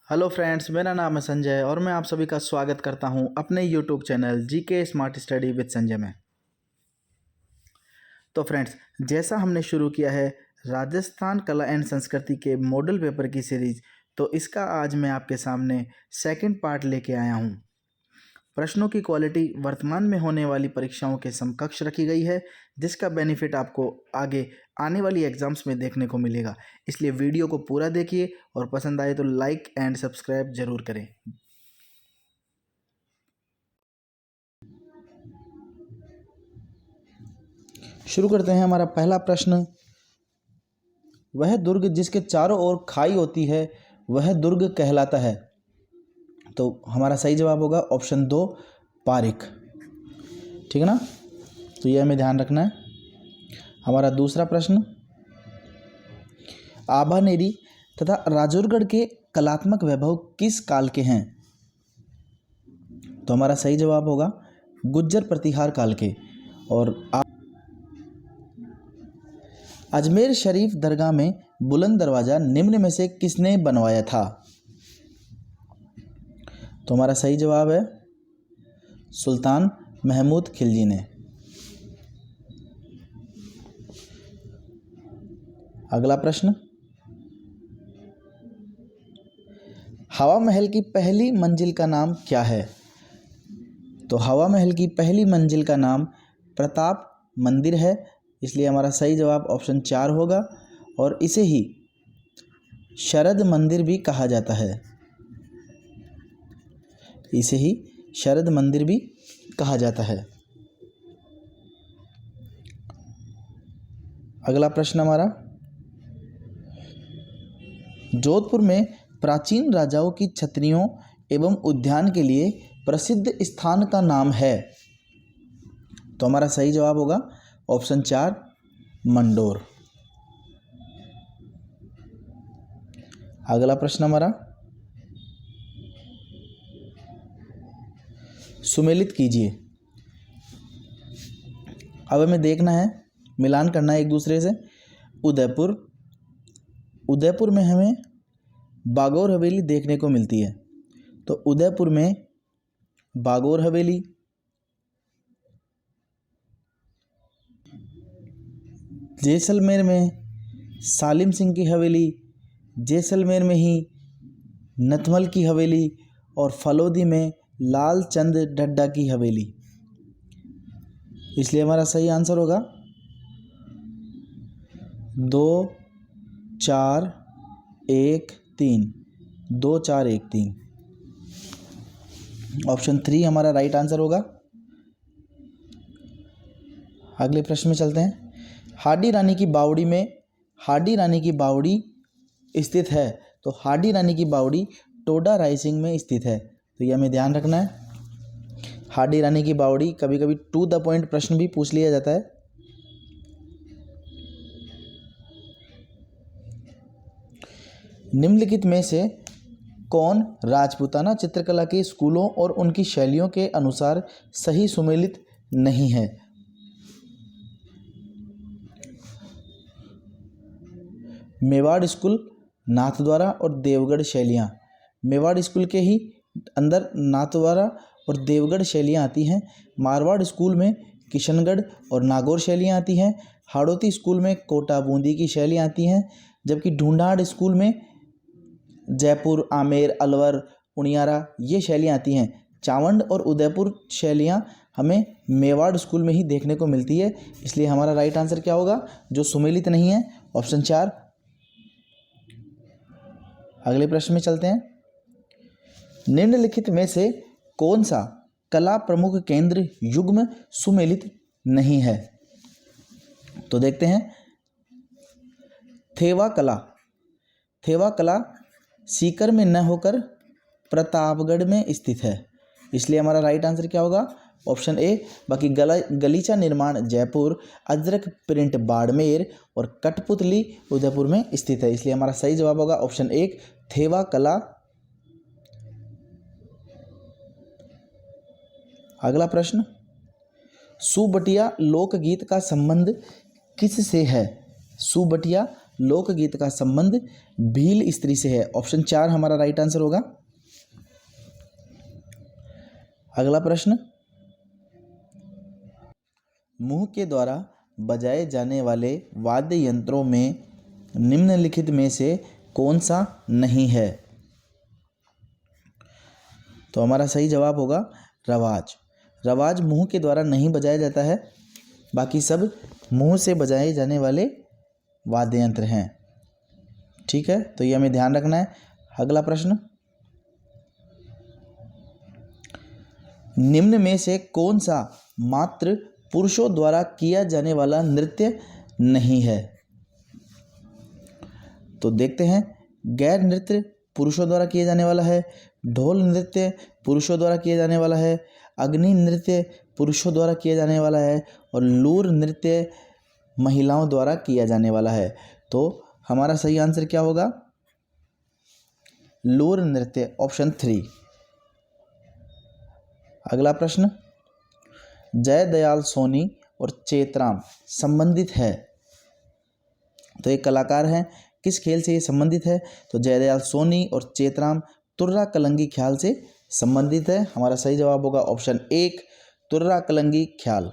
Hello friends, मेरा नाम है संजय और मैं आप सभी का स्वागत करता हूं अपने YouTube channel GK smart study with Sanjay में। तो फ्रेंड्स, जैसा हमने शुरू किया है राजस्थान कला एंड संस्कृति के मॉडल पेपर की सीरीज़, तो इसका आज मैं आपके सामने सेकंड पार्ट लेके आया हूं। प्रश्नों की क्वालिटी वर्तमान में होने वाली परीक्षाओं के समकक्ष रखी गई है, जिसका बेनिफिट आपको आगे आने वाली एग्जाम्स में देखने को मिलेगा। इसलिए वीडियो को पूरा देखिए और पसंद आए तो लाइक एंड सब्सक्राइब जरूर करें। शुरू करते हैं। हमारा पहला प्रश्न, वह दुर्ग जिसके चारों ओर खाई होती है वह दुर्ग कहलाता है। तो हमारा सही जवाब होगा ऑप्शन 2, पारिक। ठीक है ना, तो यह हमें ध्यान रखना है। हमारा दूसरा प्रश्न, आभानेरी तथा राजौरगढ़ के कलात्मक वैभव किस काल के हैं। तो हमारा सही जवाब होगा गुज्जर प्रतिहार काल के। और अजमेर शरीफ दरगाह में बुलंद दरवाज़ा निम्न में से किसने बनवाया था। तो हमारा सही जवाब है सुल्तान महमूद खिलजी ने। अगला प्रश्न, हवा महल की पहली मंजिल का नाम क्या है। तो हवा महल की पहली मंजिल का नाम प्रताप मंदिर है, इसलिए हमारा सही जवाब ऑप्शन 4 होगा। और इसे ही शरद मंदिर भी कहा जाता है। इसे ही शरद मंदिर भी कहा जाता है। अगला प्रश्न हमारा, जोधपुर में प्राचीन राजाओं की छतरियों एवं उद्यान के लिए प्रसिद्ध स्थान का नाम है। तो हमारा सही जवाब होगा ऑप्शन 4, मंडोर। अगला प्रश्न हमारा, सुमेलित कीजिए। अब हमें देखना है, मिलान करना है एक दूसरे से। उदयपुर में हमें बागौर हवेली देखने को मिलती है। तो उदयपुर में बागौर हवेली, जैसलमेर में सालिम सिंह की हवेली, जैसलमेर में ही नथमल की हवेली, और फलोदी में लाल चंद ढड्डा की हवेली। इसलिए हमारा सही आंसर होगा 2 4 1 3, 2 4 1 3। ऑप्शन 3 हमारा राइट आंसर होगा। अगले प्रश्न में चलते हैं। हाडी रानी की बावड़ी में हाडी रानी की बावड़ी स्थित है। तो हाडी रानी की बावड़ी टोडा रायसिंह में स्थित है, तो यह हमें ध्यान रखना है। हाडी रानी की बावड़ी, कभी कभी टू द पॉइंट प्रश्न भी पूछ लिया जाता है। निम्नलिखित में से कौन राजपूताना चित्रकला के स्कूलों और उनकी शैलियों के अनुसार सही सुमेलित नहीं है। मेवाड़ स्कूल, नाथद्वारा और देवगढ़ शैलियाँ। मेवाड़ स्कूल के ही अंदर नाथद्वारा और देवगढ़ शैलियाँ आती हैं। मारवाड़ स्कूल में किशनगढ़ और नागौर शैलियाँ आती हैं। हाड़ौती स्कूल में कोटा बूंदी की शैलियाँ आती हैं। जबकि ढूंढाड़ स्कूल में जयपुर, आमेर, अलवर, उनियारा ये शैलियाँ आती हैं। चावंड और उदयपुर शैलियाँ हमें मेवाड़ स्कूल में ही देखने को मिलती है। इसलिए हमारा राइट आंसर क्या होगा, जो सुमेलित नहीं है, ऑप्शन 4। अगले प्रश्न में चलते हैं। निम्नलिखित में से कौन सा कला प्रमुख केंद्र युग्म सुमेलित नहीं है। तो देखते हैं। थेवा कला सीकर में न होकर प्रतापगढ़ में स्थित है, इसलिए हमारा राइट आंसर क्या होगा, ऑप्शन ए। बाकी गलीचा निर्माण जयपुर, अजरक प्रिंट बाड़मेर और कठपुतली उदयपुर में स्थित है, इसलिए हमारा सही जवाब होगा ऑप्शन 1, थेवा कला। अगला प्रश्न, सुबटिया लोकगीत का संबंध किस से है। सुबटिया लोकगीत का संबंध भील स्त्री से है। ऑप्शन 4 हमारा राइट आंसर होगा। अगला प्रश्न, मुंह के द्वारा बजाए जाने वाले वाद्य यंत्रों में निम्नलिखित में से कौन सा नहीं है? तो हमारा सही जवाब होगा रवाज। रवाज मुंह के द्वारा नहीं बजाया जाता है, बाकी सब मुंह से बजाए जाने वाले वाद्य यंत्र हैं। ठीक है, तो ये हमें ध्यान रखना है। अगला प्रश्न, निम्न में से कौन सा मात्र पुरुषों द्वारा किया जाने वाला नृत्य नहीं है? तो देखते हैं, गैर नृत्य पुरुषों द्वारा किया जाने वाला है, ढोल नृत्य पुरुषों द्वारा किया जाने वाला है, अग्नि नृत्य पुरुषों द्वारा किया जाने वाला है और लूर नृत्य महिलाओं द्वारा किया जाने वाला है। तो हमारा सही आंसर क्या होगा? लूर नृत्य, ऑप्शन 3। अगला प्रश्न, जय दयाल सोनी और चेतराम संबंधित है। तो एक कलाकार हैं, किस खेल से ये संबंधित है? तो जय दयाल सोनी और चेतराम तुर्रा कलंगी ख्याल से संबंधित है। हमारा सही जवाब होगा ऑप्शन 1, तुर्रा कलंगी ख्याल।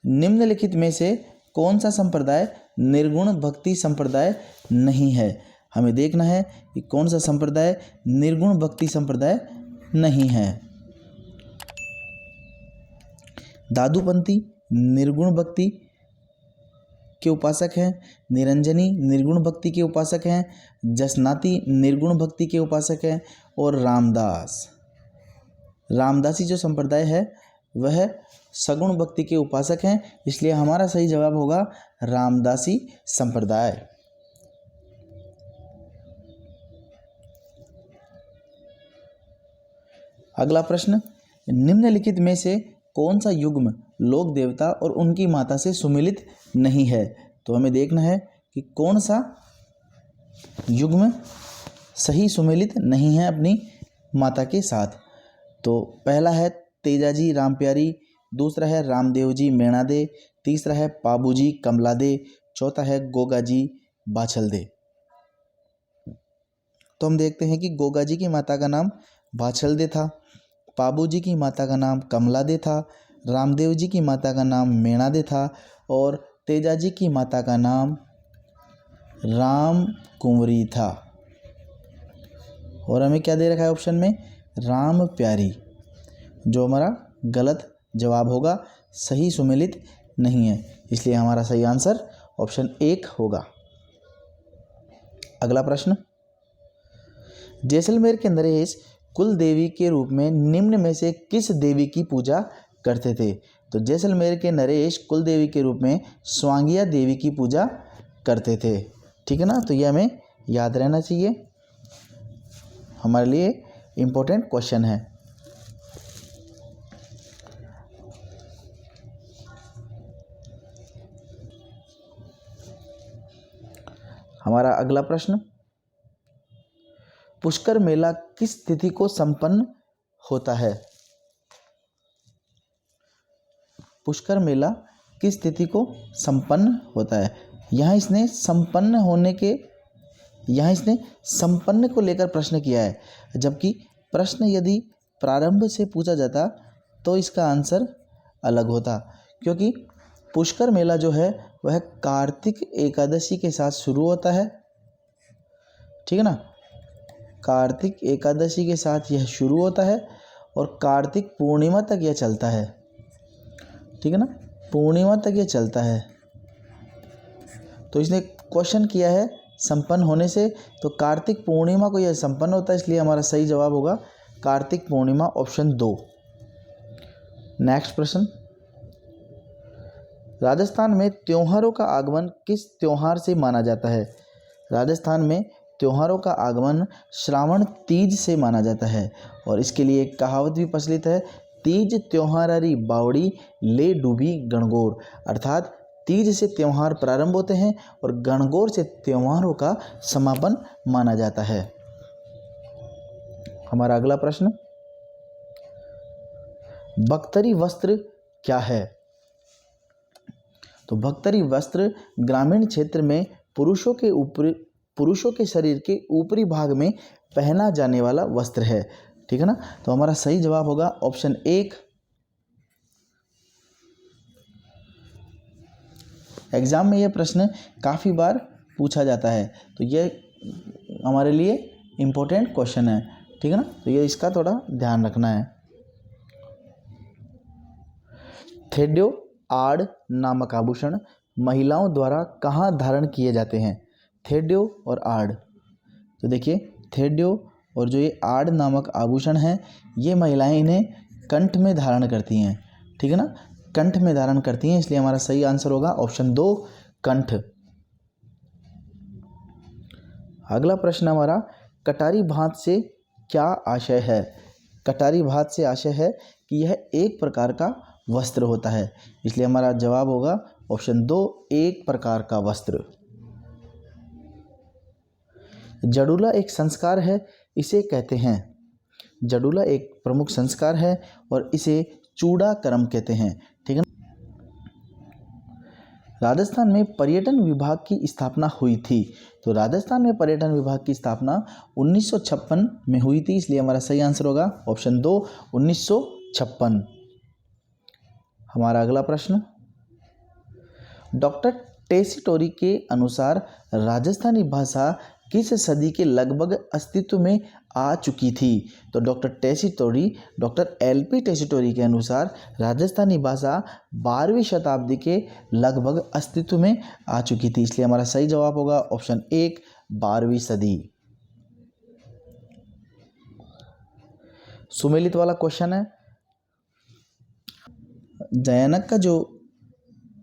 निम्नलिखित में से कौन सा संप्रदाय निर्गुण भक्ति संप्रदाय नहीं है? हमें देखना है कि कौन सा संप्रदाय निर्गुण भक्ति संप्रदाय नहीं है। दादूपंथी निर्गुण भक्ति के उपासक हैं, निरंजनी निर्गुण भक्ति के उपासक हैं, जसनाती निर्गुण भक्ति के उपासक हैं और रामदासी जो संप्रदाय है वह सगुण भक्ति के उपासक हैं। इसलिए हमारा सही जवाब होगा रामदासी संप्रदाय। अगला प्रश्न, निम्नलिखित में से कौन सा युग्म लोक देवता और उनकी माता से सुमिलित नहीं है? तो हमें देखना है कि कौन सा युग्म सही सुमिलित नहीं है अपनी माता के साथ। तो पहला है तेजाजी रामप्यारी, दूसरा है रामदेव जी मेणादे, तीसरा है पाबूजी कमलादे, चौथा है गोगाजी बाछलदे। तो हम देखते हैं कि गोगाजी की माता का नाम बाछलदे था, पाबूजी की माता का नाम कमलादे था, रामदेव जी की माता का नाम मेणादे था और तेजाजी की माता का नाम राम कुंवरी था। और हमें क्या दे रखा है ऑप्शन में? राम प्यारी, जो हमारा गलत जवाब होगा, सही सुमेलित नहीं है। इसलिए हमारा सही आंसर ऑप्शन 1 होगा। अगला प्रश्न, जैसलमेर के नरेश कुल देवी के रूप में निम्न में से किस देवी की पूजा करते थे? तो जैसलमेर के नरेश कुल देवी के रूप में स्वांगिया देवी की पूजा करते थे। ठीक है ना, तो ये हमें याद रहना चाहिए, हमारे लिए इम्पोर्टेंट क्वेश्चन है। हमारा अगला प्रश्न, पुष्कर मेला किस तिथि को संपन्न होता है? पुष्कर मेला किस तिथि को संपन्न होता है? यहाँ इसने संपन्न को लेकर प्रश्न किया है, जबकि प्रश्न यदि प्रारंभ से पूछा जाता तो इसका आंसर अलग होता, क्योंकि पुष्कर मेला जो है वह कार्तिक एकादशी के साथ शुरू होता है। ठीक है ना, कार्तिक एकादशी के साथ यह शुरू होता है और कार्तिक पूर्णिमा तक यह चलता है। ठीक है ना, पूर्णिमा तक ये चलता है। तो इसने क्वेश्चन किया है संपन्न होने से, तो कार्तिक पूर्णिमा को यह संपन्न होता है, इसलिए हमारा सही जवाब होगा कार्तिक पूर्णिमा, ऑप्शन 2। नेक्स्ट प्रश्न, राजस्थान में त्योहारों का आगमन किस त्योहार से माना जाता है? राजस्थान में त्योहारों का आगमन श्रावण तीज से माना जाता है और इसके लिए एक कहावत भी प्रचलित है, तीज त्योहारारी बावड़ी ले डूबी गणगौर। अर्थात तीज से त्यौहार प्रारंभ होते हैं और गणगौर से त्योहारों का समापन माना जाता है। हमारा अगला प्रश्न, बख्तरी वस्त्र क्या है? तो भगतरी वस्त्र ग्रामीण क्षेत्र में पुरुषों के शरीर के ऊपरी भाग में पहना जाने वाला वस्त्र है। ठीक है ना। तो हमारा सही जवाब होगा ऑप्शन 1। एग्जाम में यह प्रश्न काफ़ी बार पूछा जाता है, तो यह हमारे लिए इम्पोर्टेंट क्वेश्चन है। ठीक है ना। तो ये इसका थोड़ा ध्यान रखना है। थेड्यो आड़ नामक आभूषण महिलाओं द्वारा कहाँ धारण किए जाते हैं? थेड्यो और आड़। तो देखिए थेड्यो और जो ये आड़ नामक आभूषण है, ये महिलाएं इन्हें कंठ में धारण करती हैं। ठीक है ना, कंठ में धारण करती हैं, इसलिए हमारा सही आंसर होगा ऑप्शन 2 कंठ। अगला प्रश्न हमारा, कटारी भात से क्या आशय है? कटारी भात से आशय है कि यह एक प्रकार का वस्त्र होता है, इसलिए हमारा जवाब होगा ऑप्शन 2 एक प्रकार का वस्त्र। जड़ूला एक संस्कार है, इसे कहते हैं। जड़ूला एक प्रमुख संस्कार है और इसे चूड़ाकर्म कहते हैं। ठीक है। राजस्थान में पर्यटन विभाग की स्थापना हुई थी। तो राजस्थान में पर्यटन विभाग की स्थापना 1956 में हुई थी, इसलिए हमारा सही आंसर होगा ऑप्शन 2 1956। हमारा अगला प्रश्न, डॉक्टर टेसीटोरी के अनुसार राजस्थानी भाषा किस सदी के लगभग अस्तित्व में आ चुकी थी? तो डॉक्टर LP टेसीटोरी के अनुसार राजस्थानी भाषा 12वीं शताब्दी के लगभग अस्तित्व में आ चुकी थी, इसलिए हमारा सही जवाब होगा ऑप्शन 1 12वीं सदी। सुमेलित वाला क्वेश्चन है। जयानक का जो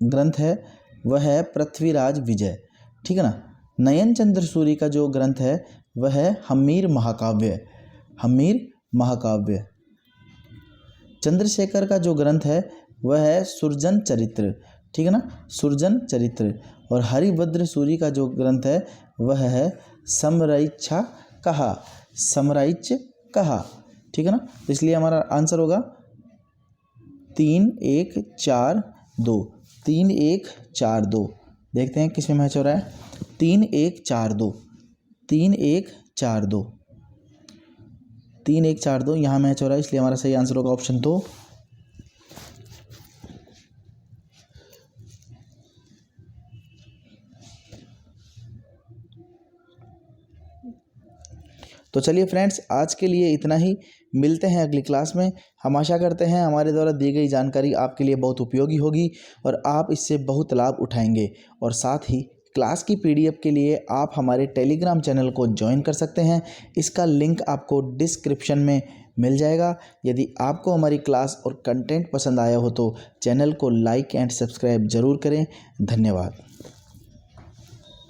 ग्रंथ है वह है पृथ्वीराज विजय। ठीक है ना। नयन चंद्र सूरी का जो ग्रंथ है वह है हम्मीर महाकाव्य। हम्मीर महाकाव्य। चंद्रशेखर का जो ग्रंथ है वह है सुरजन चरित्र। ठीक है ना, सुरजन चरित्र। और हरिभद्र सूरी का जो ग्रंथ है वह है समरैच्छा कहा। समरैच्छ कहा। ठीक है ना। तो इसलिए हमारा आंसर होगा 3 1 4 2। 3 1 4 2। देखते हैं किस में मैच हो रहा है। 3 1 4 2। 3 1 4 2। 3 1 4 2 यहाँ मैच हो रहा है, इसलिए हमारा सही आंसर होगा ऑप्शन 2। तो चलिए फ्रेंड्स, आज के लिए इतना ही। मिलते हैं अगली क्लास में। हम आशा करते हैं हमारे द्वारा दी गई जानकारी आपके लिए बहुत उपयोगी होगी और आप इससे बहुत लाभ उठाएंगे। और साथ ही क्लास की PDF के लिए आप हमारे टेलीग्राम चैनल को ज्वाइन कर सकते हैं। इसका लिंक आपको डिस्क्रिप्शन में मिल जाएगा। यदि आपको हमारी क्लास और कंटेंट पसंद आया हो तो चैनल को लाइक एंड सब्सक्राइब ज़रूर करें। धन्यवाद।